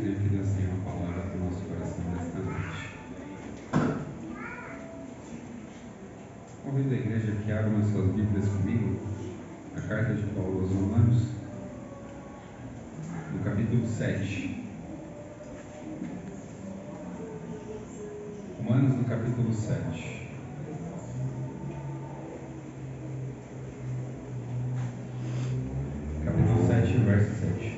creio que Deus tem uma palavra para o nosso coração nesta noite. Convido a igreja que abra as suas Bíblias comigo, a carta de Paulo aos Romanos, no capítulo 7. Romanos, no capítulo 7. Capítulo 7, verso 7.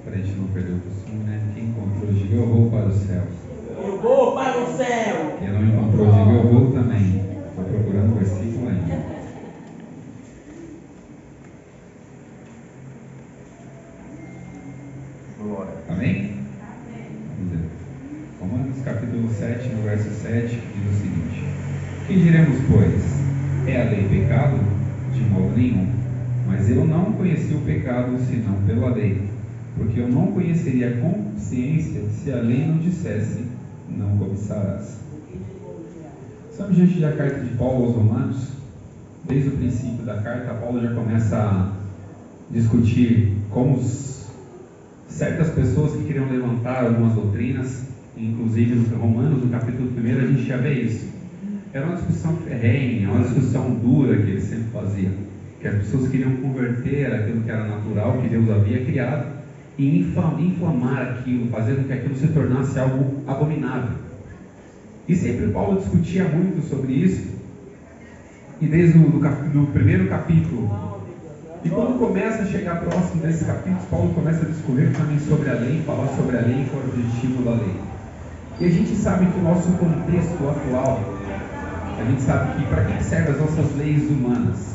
Para a gente não perder o costume, né? Quem encontrou, diga eu vou para o céu. Eu vou para o céu. Quem não encontrou, diga eu vou também. Estou procurando o versículo ainda. Glória. Amém? Vamos ver. Romanos capítulo 7, no verso 7, diz o seguinte: que diremos, pois? É a lei pecado? De modo nenhum. Mas eu não conheci o pecado senão pela lei, porque eu não conheceria a consciência se a lei não dissesse, não cobiçarás. Estamos diante da carta de Paulo aos Romanos. Desde o princípio da carta, Paulo já começa a discutir como certas pessoas que queriam levantar algumas doutrinas, inclusive no Romanos, no capítulo 1, a gente já vê isso. Era uma discussão ferrenha, uma discussão dura que ele sempre fazia, que as pessoas queriam converter aquilo que era natural, que Deus havia criado, e inflamar aquilo, fazer com que aquilo se tornasse algo abominável. E sempre Paulo discutia muito sobre isso, e desde o primeiro capítulo, e quando começa a chegar próximo desses capítulos, Paulo começa a discorrer também sobre a lei, falar sobre a lei e qual é o objetivo da lei. E a gente sabe que o nosso contexto atual, a gente sabe que para que servem as nossas leis humanas?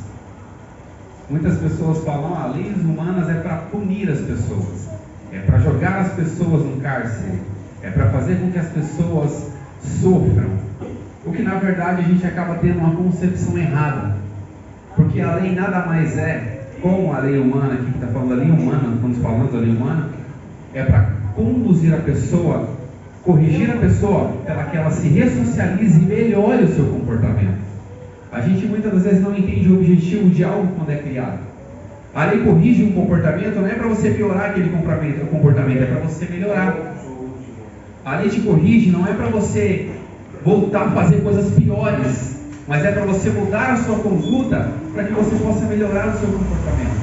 Muitas pessoas falam, leis humanas é para punir as pessoas, é para jogar as pessoas no cárcere, é para fazer com que as pessoas sofram. O que na verdade a gente acaba tendo uma concepção errada, porque a lei nada mais é, como a lei humana, aqui que está falando da lei humana, estamos falando da lei humana, é para conduzir a pessoa, corrigir a pessoa, para que ela se ressocialize e melhore o seu comportamento. A gente muitas das vezes não entende o objetivo de algo quando é criado. A lei corrige um comportamento, não é para você piorar aquele comportamento, é para você melhorar. A lei te corrige, não é para você voltar a fazer coisas piores, mas é para você mudar a sua conduta, para que você possa melhorar o seu comportamento.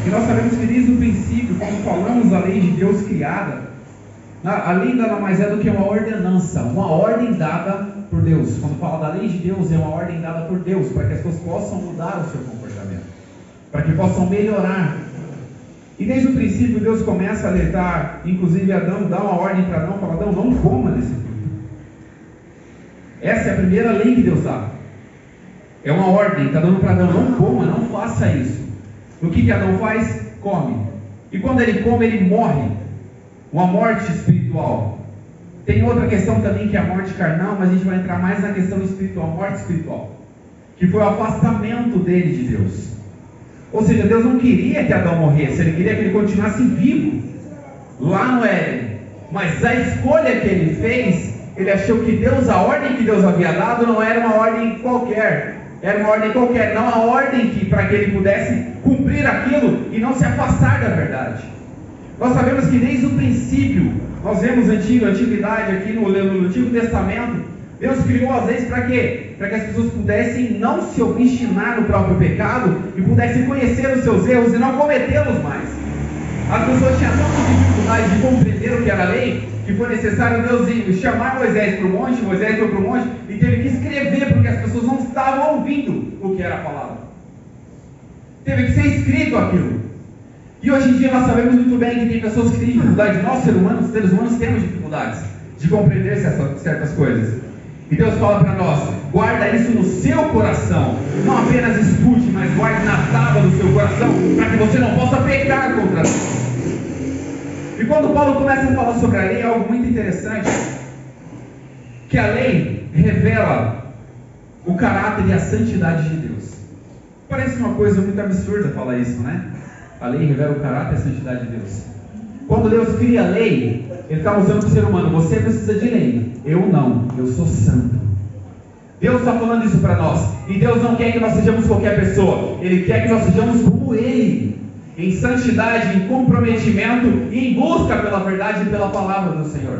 E nós sabemos que desde o princípio, quando falamos da lei de Deus criada, a lei nada mais é do que uma ordenança, uma ordem dada por Deus. Quando fala da lei de Deus, é uma ordem dada por Deus, para que as pessoas possam mudar o seu comportamento, para que possam melhorar. E desde o princípio Deus começa a alertar, inclusive Adão, dá uma ordem para Adão, fala, Adão, não coma desse fruto. Essa é a primeira lei que Deus dá. É uma ordem, está dando para Adão, não coma, não faça isso. O que Adão faz? Come. E quando ele come, ele morre. Uma morte espiritual. Tem outra questão também que é a morte carnal, mas a gente vai entrar mais na questão espiritual, morte espiritual, que foi o afastamento dele de Deus. Ou seja, Deus não queria que Adão morresse, ele queria que ele continuasse vivo lá no Éden. Mas a escolha que ele fez, ele achou que Deus, a ordem que Deus havia dado não era uma ordem qualquer. Era uma ordem qualquer, não a ordem para que ele pudesse cumprir aquilo e não se afastar da verdade. Nós sabemos que desde o princípio, nós vemos a antiguidade aqui no Antigo Testamento, Deus criou as leis para quê? Para que as pessoas pudessem não se obstinar no próprio pecado e pudessem conhecer os seus erros e não cometê-los mais. As pessoas tinham tanta dificuldade de compreender o que era a lei, que foi necessário Deus chamar Moisés para o monte. Moisés foi para o monte e teve que escrever, porque as pessoas não estavam ouvindo o que era falado. Teve que ser escrito aquilo. E hoje em dia nós sabemos muito bem que tem pessoas que têm dificuldade. Nós, seres humanos temos dificuldades de compreender certas coisas. E Deus fala para nós, guarda isso no seu coração. Não apenas escute, mas guarde na tábua do seu coração, para que você não possa pecar contra Deus. E quando Paulo começa a falar sobre a lei, é algo muito interessante, que a lei revela o caráter e a santidade de Deus. Parece uma coisa muito absurda falar isso, né? A lei revela o caráter e a santidade de Deus. Quando Deus cria a lei, Ele está mostrando para o ser humano, você precisa de lei, eu não, eu sou santo. Deus está falando isso para nós. E Deus não quer que nós sejamos qualquer pessoa, Ele quer que nós sejamos como Ele. em santidade, em comprometimento e em busca pela verdade e pela palavra do Senhor.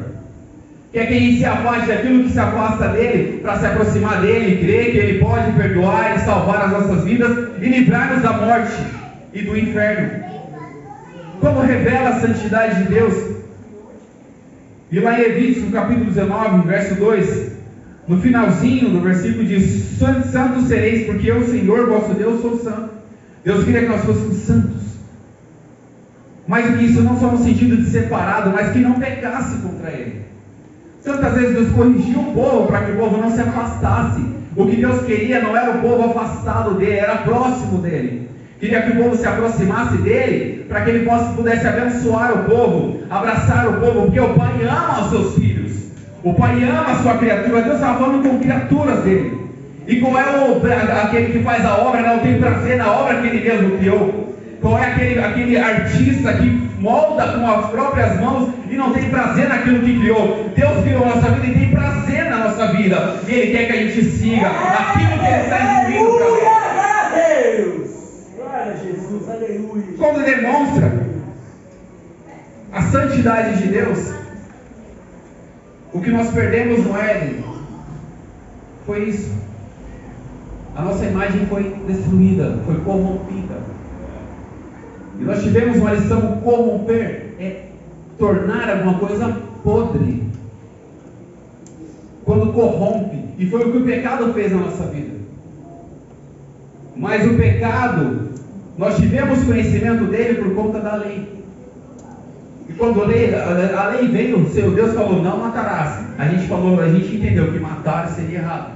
Quer que a gente se afaste daquilo que se afasta dele, para se aproximar dele, crer que ele pode perdoar e salvar as nossas vidas e livrar-nos da morte e do inferno. Como revela a santidade de Deus? E lá em Levítico, no capítulo 19, verso 2, no finalzinho do versículo diz: santos sereis, porque eu, Senhor, vosso Deus, sou santo. Deus queria que nós fôssemos santos. Mais do que isso, não só no sentido de separado, mas que não pecasse contra ele. Tantas vezes Deus corrigiu o povo para que o povo não se afastasse. O que Deus queria não era o povo afastado dele, era próximo dele. Queria que o povo se aproximasse dele, para que ele pudesse abençoar o povo, abraçar o povo, porque o Pai ama os seus filhos. O Pai ama a sua criatura. Deus estava falando com criaturas dele. E qual é aquele que faz a obra, não tem prazer na obra que ele mesmo criou? Qual é aquele artista que molda com as próprias mãos e não tem prazer naquilo que criou? Deus criou a nossa vida e tem prazer na nossa vida. E Ele quer que a gente siga aquilo que Ele está instruindo para nós. Glória a Deus! Glória a Jesus, aleluia! Quando demonstra a santidade de Deus, o que nós perdemos no Éden foi isso. A nossa imagem foi destruída, foi corrompida. E nós tivemos uma lição: corromper é tornar alguma coisa podre. Quando corrompe, e foi o que o pecado fez na nossa vida. Mas o pecado, nós tivemos conhecimento dele por conta da lei. E quando a lei veio, o seu Deus falou: não matarás. A gente entendeu que matar seria errado.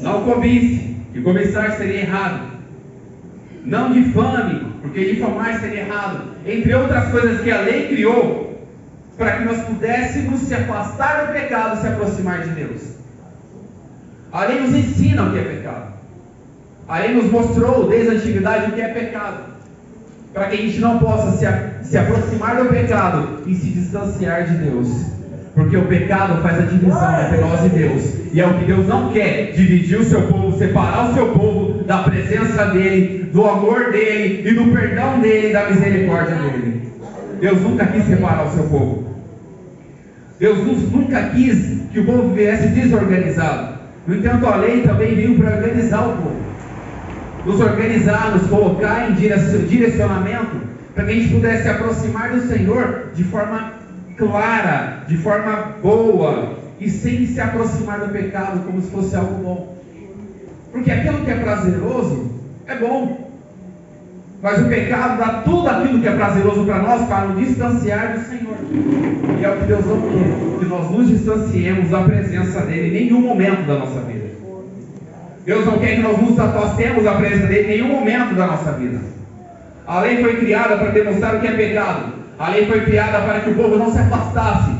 Não cobice, que cobiçar seria errado. Não difame, porque difamar seria errado. Entre outras coisas que a lei criou, para que nós pudéssemos se afastar do pecado e se aproximar de Deus. A lei nos ensina o que é pecado. A lei nos mostrou desde a antiguidade o que é pecado, para que a gente não possa se aproximar do pecado e se distanciar de Deus. Porque o pecado faz a divisão entre nós e Deus. E é o que Deus não quer: dividir o seu povo, separar o seu povo da presença dEle, do amor dEle e do perdão dEle e da misericórdia dEle. Deus nunca quis separar o seu povo. Deus nunca quis que o povo viesse desorganizado. No entanto, a lei também veio para organizar o povo, nos organizar, nos colocar em direcionamento, para que a gente pudesse se aproximar do Senhor de forma clara, de forma boa, e sem se aproximar do pecado como se fosse algo bom. Porque aquilo que é prazeroso é bom, mas o pecado dá tudo aquilo que é prazeroso para nós para nos distanciar do Senhor. E é o que Deus não quer, que nós nos distanciemos da presença dEle em nenhum momento da nossa vida. Deus não quer que nós nos afastemos da presença dEle em nenhum momento da nossa vida. A lei foi criada para demonstrar o que é pecado. A lei foi criada para que o povo não se afastasse.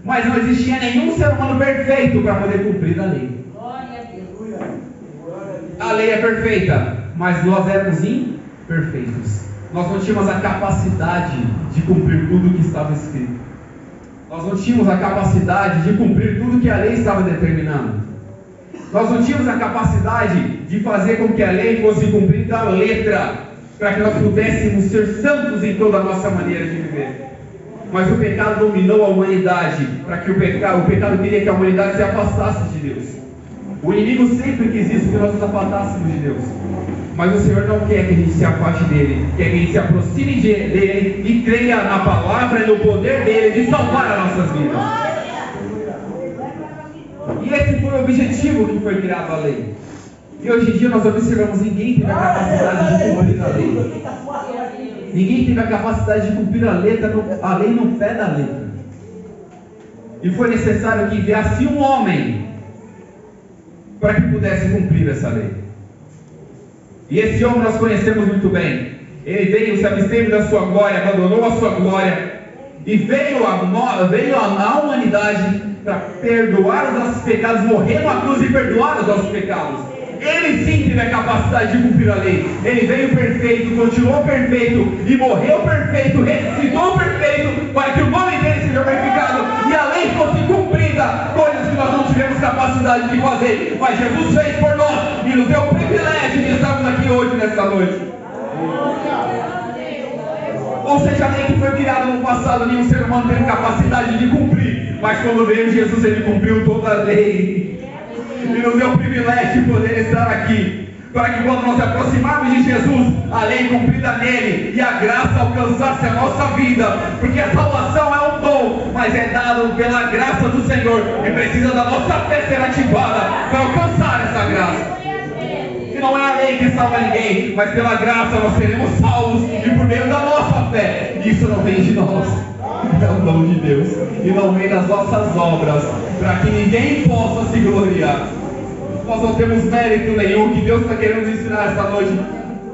Mas não existia nenhum ser humano perfeito para poder cumprir a lei. A lei é perfeita, mas nós éramos imperfeitos. Nós não tínhamos a capacidade de cumprir tudo o que estava escrito. Nós não tínhamos a capacidade de cumprir tudo que a lei estava determinando. Nós não tínhamos a capacidade de fazer com que a lei fosse cumprida à letra, para que nós pudéssemos ser santos em toda a nossa maneira de viver. Mas o pecado dominou a humanidade, para que o pecado queria que a humanidade se afastasse de Deus. O inimigo sempre quis isso, que nós nos afastássemos de Deus. Mas o Senhor não quer que a gente se afaste dele, quer que a gente se aproxime dele e creia na palavra e no poder dele de salvar as nossas vidas. E esse foi o objetivo que foi criado a lei. E hoje em dia nós observamos: ninguém teve a capacidade de cumprir a lei. Ninguém teve a capacidade de cumprir a lei no pé da letra. E foi necessário que enviasse um homem para que pudesse cumprir essa lei. E esse homem nós conhecemos muito bem. Ele veio, se absteve da sua glória, abandonou a sua glória e veio à humanidade para perdoar os nossos pecados, morrer na cruz e perdoar os nossos pecados. Ele sim teve a capacidade de cumprir a lei. Ele veio perfeito, continuou perfeito e morreu perfeito, ressuscitou perfeito, para que o nome dele seja glorificado e a lei fosse cumprida, coisas que nós não tivemos capacidade de fazer, mas Jesus fez por nós e nos deu o privilégio de estarmos aqui hoje, nessa noite. seja, a lei que foi criada no passado, nenhum ser humano teve capacidade de cumprir. Mas quando veio Jesus, ele cumpriu toda a lei. E nos deu o privilégio de poder estar aqui, para que quando nós aproximarmos de Jesus, a lei cumprida nele e a graça alcançasse a nossa vida, porque a salvação é um dom, mas é dado pela graça do Senhor, e precisa da nossa fé ser ativada para alcançar essa graça. E não é a lei que salva ninguém, mas pela graça nós seremos salvos, e por meio da nossa fé. Isso não vem de nós, é um dom de Deus, e não vem das nossas obras, para que ninguém possa se gloriar. Nós não temos mérito nenhum. Que Deus está querendo nos ensinar esta noite.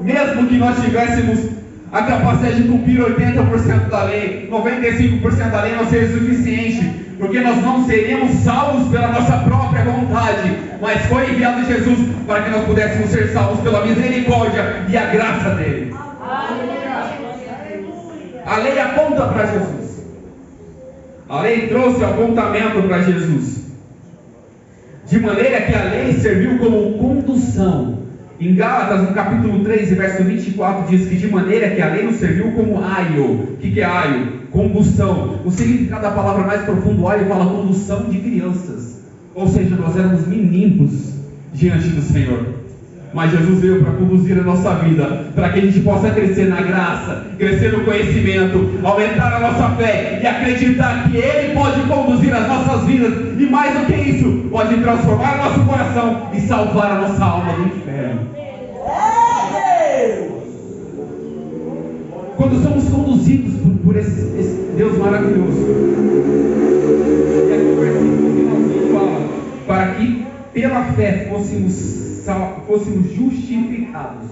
Mesmo que nós tivéssemos a capacidade de cumprir 80% da lei, 95% da lei não seria suficiente, porque nós não seríamos salvos pela nossa própria vontade, mas foi enviado Jesus para que nós pudéssemos ser salvos pela misericórdia e a graça dele. A lei aponta para Jesus. A lei trouxe apontamento para Jesus, de maneira que a lei serviu como condução. Em Gálatas, no capítulo 3, verso 24, diz que de maneira que a lei nos serviu como aio. O que é aio? Combustão. O significado da palavra mais profundo, aio, fala condução de crianças. Ou seja, nós éramos meninos diante do Senhor. Mas Jesus veio para conduzir a nossa vida, para que a gente possa crescer na graça, crescer no conhecimento, aumentar a nossa fé e acreditar que Ele pode conduzir as nossas vidas, e mais do que isso, pode transformar o nosso coração e salvar a nossa alma do inferno. Quando somos conduzidos por esse Deus maravilhoso, e aqui o versículo finalmente fala, para que pela fé fôssemos justificados.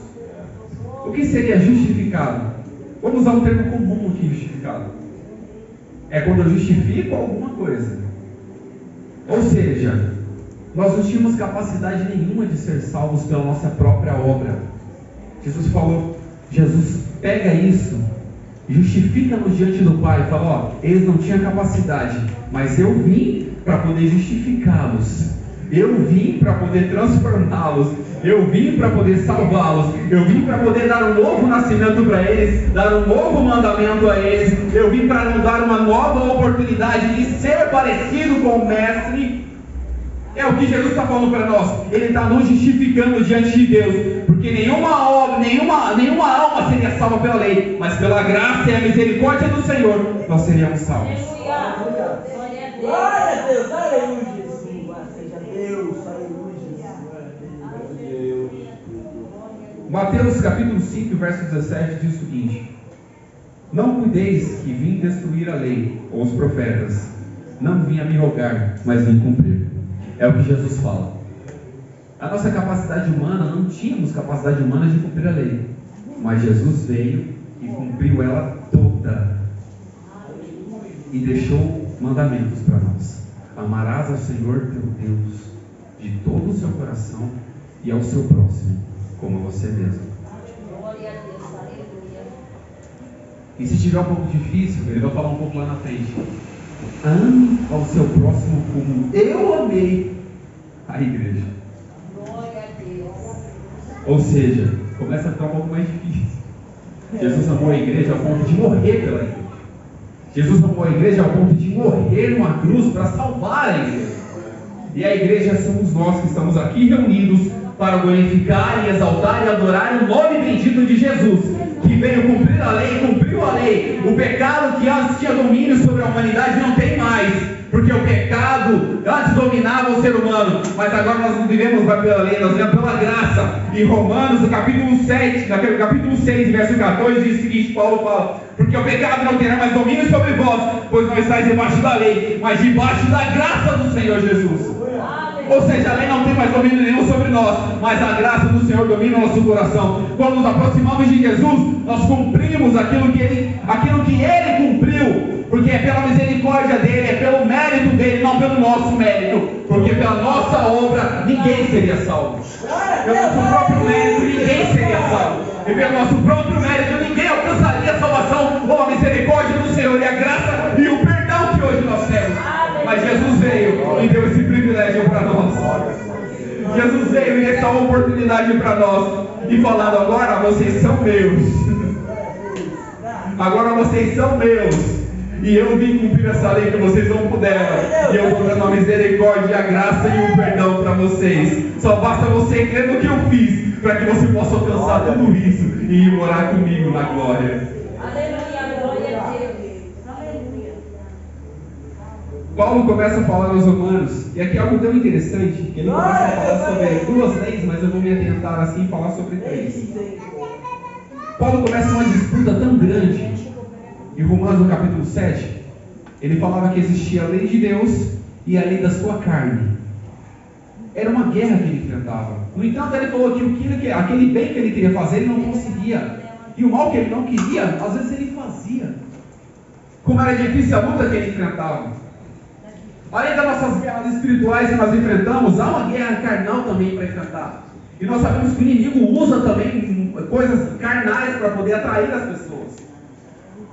O que seria justificado? Vamos usar um termo comum aqui, justificado. É quando eu justifico alguma coisa. Ou seja, nós não tínhamos capacidade nenhuma de ser salvos pela nossa própria obra. Jesus falou, Jesus pega isso, justifica-nos diante do Pai, e fala, eles não tinham capacidade, mas eu vim para poder justificá-los. Eu vim para poder transformá-los. Eu vim para poder salvá-los. Eu vim para poder dar um novo nascimento para eles, dar um novo mandamento a eles. Eu vim para nos dar uma nova oportunidade de ser parecido com o Mestre. É o que Jesus está falando para nós. Ele está nos justificando diante de Deus, porque nenhuma obra, nenhuma alma seria salva pela lei, mas pela graça e a misericórdia do Senhor nós seríamos salvos. Glória a Deus, aleluia. Mateus capítulo 5, verso 17 diz o seguinte: não cuideis que vim destruir a lei ou os profetas, não vim a me rogar, mas vim cumprir. É o que Jesus fala. A nossa capacidade humana, não tínhamos capacidade humana de cumprir a lei, mas Jesus veio e cumpriu ela toda, e deixou mandamentos para nós. Amarás ao Senhor teu Deus de todo o seu coração e ao seu próximo como você mesmo. E se tiver um pouco difícil, ele vai falar um pouco lá na frente. Ame ao seu próximo como eu amei a igreja. Ou seja, começa a ficar um pouco mais difícil. Jesus amou a igreja ao ponto de morrer pela igreja. Jesus amou a igreja ao ponto de morrer numa cruz para salvar a igreja. E a igreja somos nós que estamos aqui reunidos para glorificar e exaltar e adorar o nome bendito de Jesus, que veio cumprir a lei, cumpriu a lei. O pecado que antes tinha domínio sobre a humanidade não tem mais, porque o pecado antes dominava o ser humano, mas agora nós não vivemos mais pela lei, nós vivemos pela graça. Em Romanos, no capítulo 7, no capítulo 6, verso 14, diz o seguinte, Paulo fala: porque o pecado não terá mais domínio sobre vós, pois não estáis debaixo da lei, mas debaixo da graça do Senhor Jesus. Ou seja, a lei não tem mais domínio nenhum sobre nós, mas a graça do Senhor domina o nosso coração. Quando nos aproximamos de Jesus, nós cumprimos aquilo que Ele cumpriu, porque é pela misericórdia dEle, é pelo mérito dEle, não pelo nosso mérito, porque pela nossa obra ninguém seria salvo. Pelo nosso próprio mérito ninguém seria salvo, e pelo nosso próprio mérito ninguém alcançaria a salvação ou a misericórdia do Senhor e a graça e o perdão que hoje nós temos. Mas Jesus veio e deu esse privilégio para nós. Jesus veio e deu essa oportunidade para nós, e falando: agora vocês são meus. agora vocês são meus. E eu vim cumprir essa lei que vocês não puderam. E eu vou dando a misericórdia, a graça e o perdão para vocês. Só basta você crer no que eu fiz, para que você possa alcançar tudo isso e ir morar comigo na glória. Aleluia, glória a Deus. Aleluia. Paulo começa a falar aos Romanos, e aqui é algo tão interessante, que ele começa a falar sobre duas leis, mas eu vou me atentar assim e falar sobre três. Paulo começa uma disputa tão grande. Em Romanos, no capítulo 7, ele falava que existia a lei de Deus e a lei da sua carne. Era uma guerra que ele enfrentava. No entanto, ele falou que aquele bem que ele queria fazer, ele não conseguia. E o mal que ele não queria, às vezes ele fazia. Como era difícil a luta que ele enfrentava. Além das nossas guerras espirituais que nós enfrentamos, há uma guerra carnal também para enfrentar. E nós sabemos que o inimigo usa também coisas carnais para poder atrair as pessoas.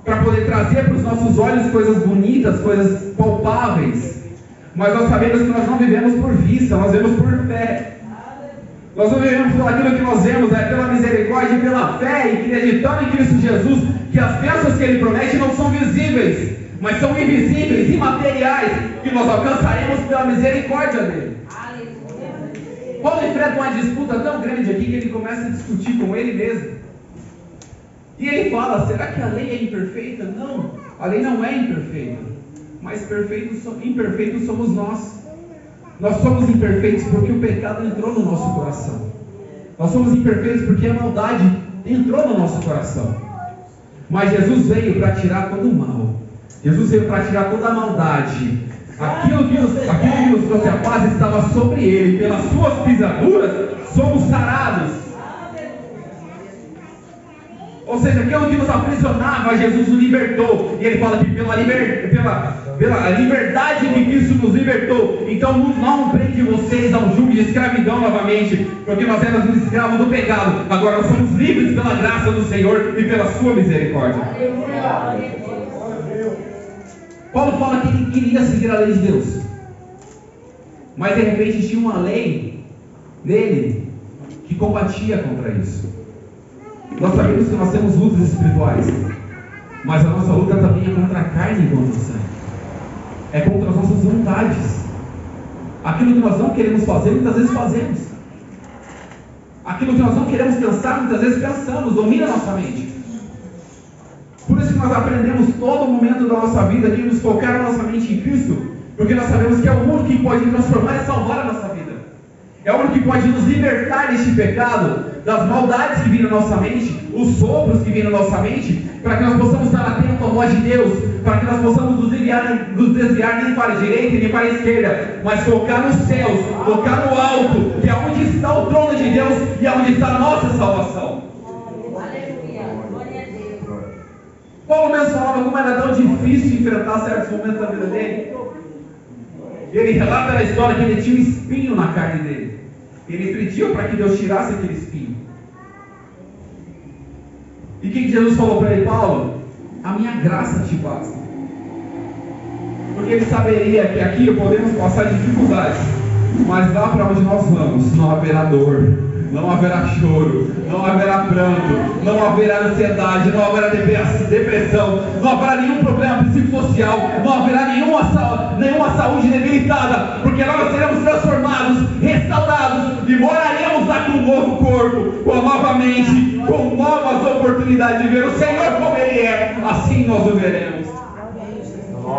Para poder trazer para os nossos olhos coisas bonitas, coisas palpáveis. Mas nós sabemos que nós não vivemos por vista, nós vivemos por fé. Nós não vivemos por aquilo que nós vemos, é pela misericórdia e pela fé, e acreditando em Cristo Jesus, que as bênçãos que Ele promete não são visíveis, mas são invisíveis, imateriais, que nós alcançaremos pela misericórdia dEle. Paulo enfrenta uma disputa tão grande aqui, que ele começa a discutir com ele mesmo. E ele fala, será que a lei é imperfeita? Não, a lei não é imperfeita, mas imperfeitos somos nós. Nós somos imperfeitos porque o pecado entrou no nosso coração. Nós somos imperfeitos porque a maldade entrou no nosso coração. Mas Jesus veio para tirar todo o mal. Jesus veio para tirar toda a maldade. Aquilo que nos trouxe a paz estava sobre Ele. Pelas suas pisaduras somos sarados. Ou seja, aquilo que nos aprisionava, Jesus nos libertou. E ele fala que pela liberdade que Cristo nos libertou, então não prende vocês a um jugo de escravidão novamente, porque nós éramos escravos do pecado. Agora nós somos livres pela graça do Senhor e pela sua misericórdia. Paulo fala que ele queria seguir a lei de Deus, mas de repente tinha uma lei nele que combatia contra isso. Nós sabemos que nós temos lutas espirituais, mas a nossa luta também é contra a carne e contra o sangue. É contra as nossas vontades. Aquilo que nós não queremos fazer, muitas vezes fazemos. Aquilo que nós não queremos pensar, muitas vezes pensamos, domina a nossa mente. Por isso que nós aprendemos todo momento da nossa vida que nos focar a nossa mente em Cristo, porque nós sabemos que é o único que pode transformar e salvar a nossa vida. É o único que pode nos libertar deste pecado, das maldades que vêm na nossa mente, os sopros que vêm na nossa mente, para que nós possamos estar atentos à voz de Deus, para que nós possamos nos desviar nem para a direita nem para a esquerda, mas focar nos céus, focar no alto, que é onde está o trono de Deus e é onde está a nossa salvação. Aleluia, glória a Deus. Paulo mesmo falava como era tão difícil enfrentar certos momentos da vida dele. Ele relata na história que ele tinha um espinho na carne dele. Ele pediu para que Deus tirasse aquele espinho. E o que Jesus falou para ele? Paulo, a minha graça te basta. Porque ele saberia que aqui podemos passar dificuldades, mas lá para onde nós vamos não haverá dor, não haverá choro, não haverá pranto, não haverá ansiedade, não haverá depressão, não haverá nenhum problema psicossocial, não haverá nenhuma saúde debilitada, porque nós seremos transformados, restaurados e moraremos lá com um novo corpo, com nova mente, com novas oportunidades de ver o Senhor como Ele é, assim nós o veremos.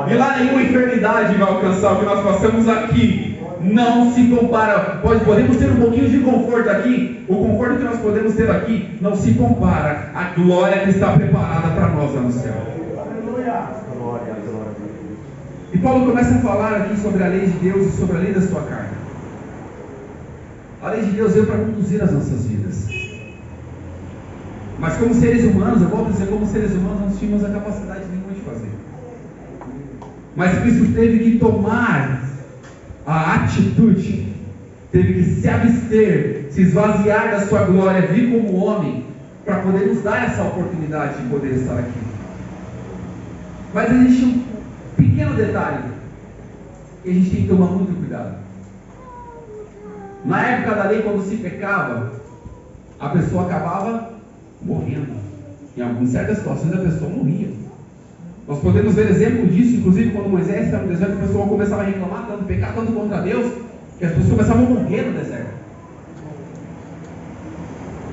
E lá nenhuma enfermidade vai alcançar o que nós passamos aqui. Não se compara. Podemos ter um pouquinho de conforto aqui. O conforto que nós podemos ter aqui não se compara à glória que está preparada para nós lá no céu. E Paulo começa a falar aqui sobre a lei de Deus e sobre a lei da sua carne. A lei de Deus veio para conduzir as nossas vidas. Mas como seres humanos, eu volto a dizer, como seres humanos não tínhamos a capacidade nenhuma de fazer. Mas Cristo teve que tomar a atitude, teve que se abster, se esvaziar da sua glória, vir como homem, para poder nos dar essa oportunidade de poder estar aqui. Mas existe um pequeno detalhe que a gente tem que tomar muito cuidado. Na época da lei, quando se pecava, a pessoa acabava morrendo. Em certas situações a pessoa morria. Nós podemos ver exemplo disso, inclusive quando Moisés estava no deserto, a pessoa começava a reclamar tanto, pecar tanto contra Deus, que as pessoas começavam a morrer no deserto.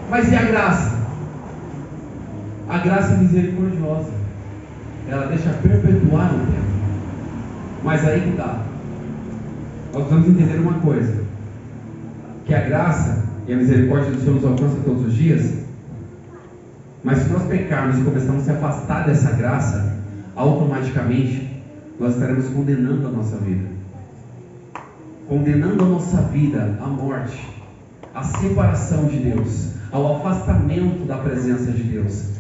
Mas e a graça? A graça é misericordiosa. Ela deixa perpetuar o tempo. Mas aí que está. Nós precisamos entender uma coisa. Que a graça e a misericórdia do Senhor nos alcança todos os dias. Mas se nós pecarmos e começarmos a se afastar dessa graça, automaticamente nós estaremos condenando a nossa vida. Condenando a nossa vida à morte, à separação de Deus, ao afastamento da presença de Deus.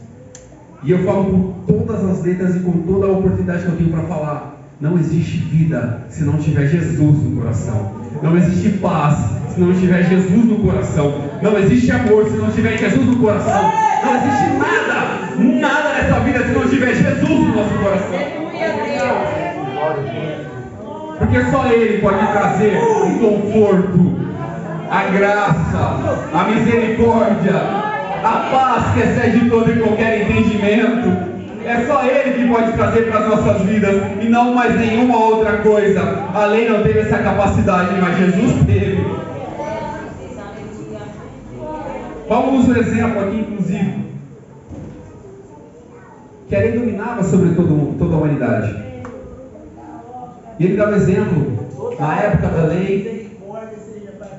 E eu falo com todas as letras e com toda a oportunidade que eu tenho para falar: não existe vida se não tiver Jesus no coração. Não existe paz se não tiver Jesus no coração. Não existe amor se não tiver Jesus no coração. Não existe nada nessa vida se não tiver Jesus no nosso coração. Porque só Ele pode trazer o conforto, a graça, a misericórdia, a paz que excede todo e qualquer entendimento. É só Ele que pode trazer para as nossas vidas e não mais nenhuma outra coisa. A lei não teve essa capacidade, mas Jesus teve. Paulo usa um exemplo aqui, inclusive, que a lei dominava sobre toda a humanidade. E ele dá um exemplo, na época da lei,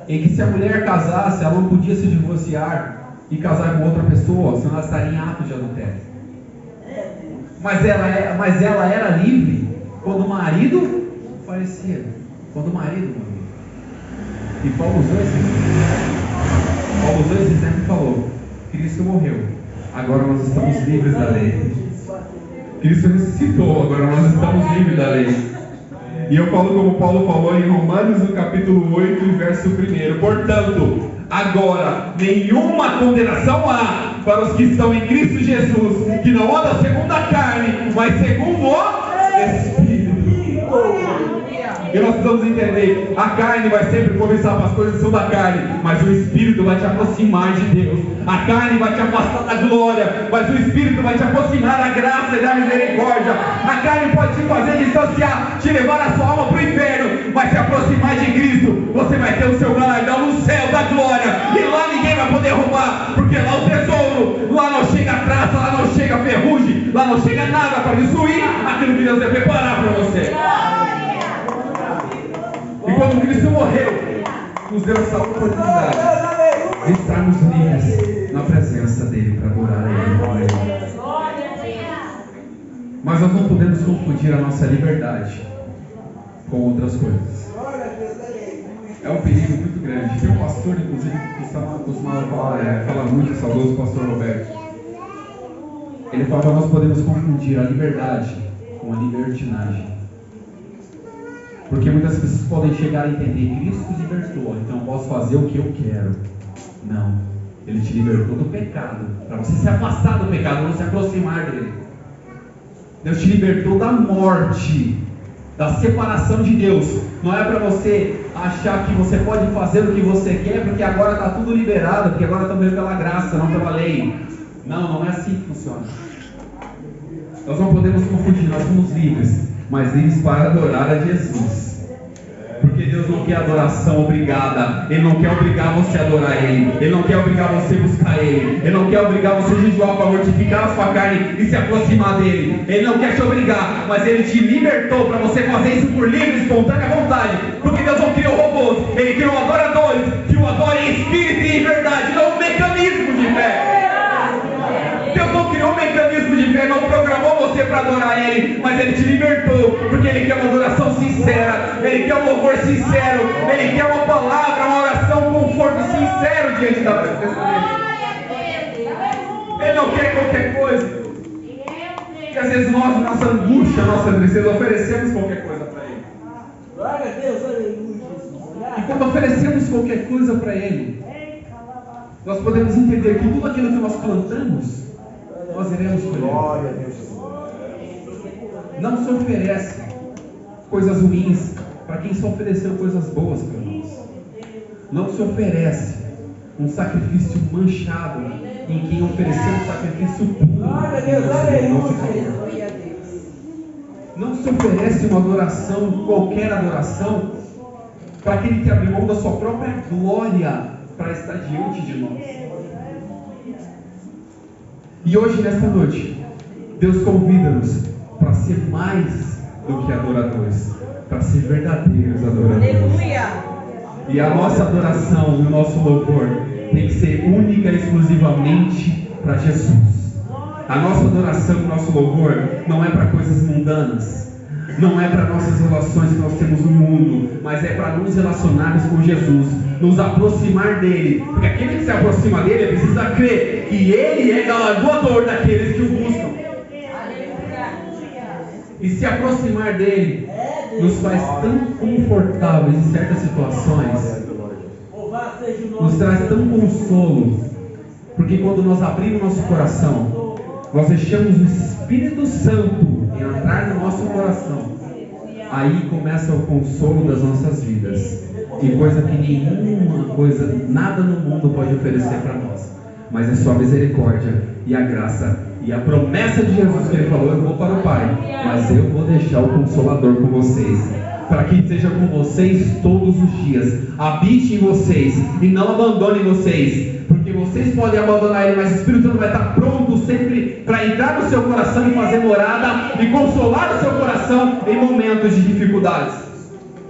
em que se a mulher casasse, ela não podia se divorciar e casar com outra pessoa, senão ela estaria em ato de adultério. Mas ela era livre quando o marido falecia, quando o marido morria. E Paulo usou esse exemplo e falou: Cristo morreu, agora nós estamos livres da lei. Cristo ressuscitou, agora nós estamos livres da lei. E eu falo como Paulo falou em Romanos, no capítulo 8, verso 1. Portanto, agora nenhuma condenação há para os que estão em Cristo Jesus, que não andam segundo a carne, mas segundo o Espírito. E nós precisamos entender: a carne vai sempre começar para as coisas que são da carne, mas o Espírito vai te aproximar de Deus. A carne vai te afastar da glória, mas o Espírito vai te aproximar da graça e da misericórdia. A carne pode te fazer distanciar, te levar a sua alma para o inferno, mas se aproximar de Cristo, você vai ter o seu galardão no céu da glória, e lá ninguém vai poder roubar, porque lá o tesouro, lá não chega traça, lá não chega ferrugem, lá não chega nada para destruir aquilo que Deus vai preparar para você. E quando Cristo morreu, nos deu essa oportunidade de estarmos livres na presença dEle para adorar a Ele. Mas nós não podemos confundir a nossa liberdade com outras coisas. É um perigo muito grande. Tem um pastor, inclusive, que costumava falar muito, o saudoso pastor Roberto. Ele falava: nós podemos confundir a liberdade com a libertinagem. Porque muitas pessoas podem chegar a entender: Cristo libertou, então eu posso fazer o que eu quero. Não, Ele te libertou do pecado, para você se afastar do pecado, não se aproximar dele. Deus te libertou da morte, da separação de Deus. Não é para você achar que você pode fazer o que você quer, porque agora está tudo liberado, porque agora estamos pela graça, não pela lei. Não é assim que funciona. Nós não podemos confundir, nós somos livres, mas livres para adorar a Jesus. Porque Deus não quer adoração obrigada. Ele não quer obrigar você a adorar Ele. Ele não quer obrigar você a buscar Ele. Ele não quer obrigar você a jejuar para mortificar a sua carne e se aproximar dele. Ele não quer te obrigar, mas Ele te libertou para você fazer isso por livre e espontânea vontade. Porque Deus não criou robôs, Ele criou adoradores que o adorem em espírito e em verdade, não um mecanismo de fé. Deus não criou um mecanismo de fé, não programou você para adorar Ele, mas Ele te libertou, porque Ele quer uma adoração sincera, Ele quer um louvor sincero, Ele quer uma palavra, uma oração, um conforto sincero diante da presença dEle. Ele não quer qualquer coisa. E às vezes nós, nossa angústia, nossa tristeza, oferecemos qualquer coisa para Ele. Glória a Deus, aleluia. E quando oferecemos qualquer coisa para Ele, nós podemos entender que tudo aquilo que nós plantamos, nós iremos colher. Glória a Deus. Não se oferece coisas ruins para quem só ofereceu coisas boas para nós. Não se oferece um sacrifício manchado em quem ofereceu um sacrifício puro. Glória a Deus, aleluia. Não se oferece uma adoração, qualquer adoração, para aquele que abriu mão da sua própria glória para estar diante de nós. E hoje, nesta noite, Deus convida-nos para ser mais do que adoradores, para ser verdadeiros adoradores. Aleluia. E a nossa adoração, o nosso louvor, tem que ser única e exclusivamente para Jesus. A nossa adoração, o nosso louvor, não é para coisas mundanas, não é para nossas relações que nós temos no mundo, mas é para nos relacionarmos com Jesus, nos aproximar dele, porque aquele que se aproxima dele precisa crer que ele é galardoador daqueles que o buscam. E se aproximar dele nos faz tão confortáveis em certas situações, nos traz tão consolo, porque quando nós abrimos nosso coração, nós deixamos o Espírito Santo entrar no nosso coração. Aí começa o consolo das nossas vidas. E coisa que nenhuma coisa, nada no mundo pode oferecer para nós. Mas é só a misericórdia e a graça e a promessa de Jesus que ele falou: eu vou para o Pai, mas eu vou deixar o Consolador com vocês, para que esteja com vocês todos os dias, habite em vocês e não abandone vocês. Porque vocês podem abandonar ele, mas o Espírito Santo vai estar pronto sempre para entrar no seu coração e fazer morada e consolar o seu coração em momentos de dificuldades.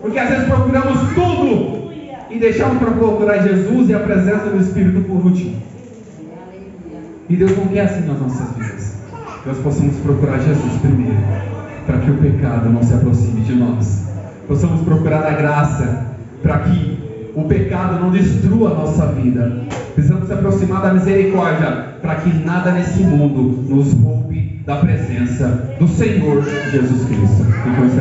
Porque às vezes procuramos tudo e deixamos para procurar Jesus e a presença do Espírito por último. E Deus não quer assim nas nossas vidas. Que nós possamos procurar Jesus primeiro, para que o pecado não se aproxime de nós. Possamos procurar a graça, para que o pecado não destrua a nossa vida. Precisamos se aproximar da misericórdia, para que nada nesse mundo nos roube da presença do Senhor Jesus Cristo. E com isso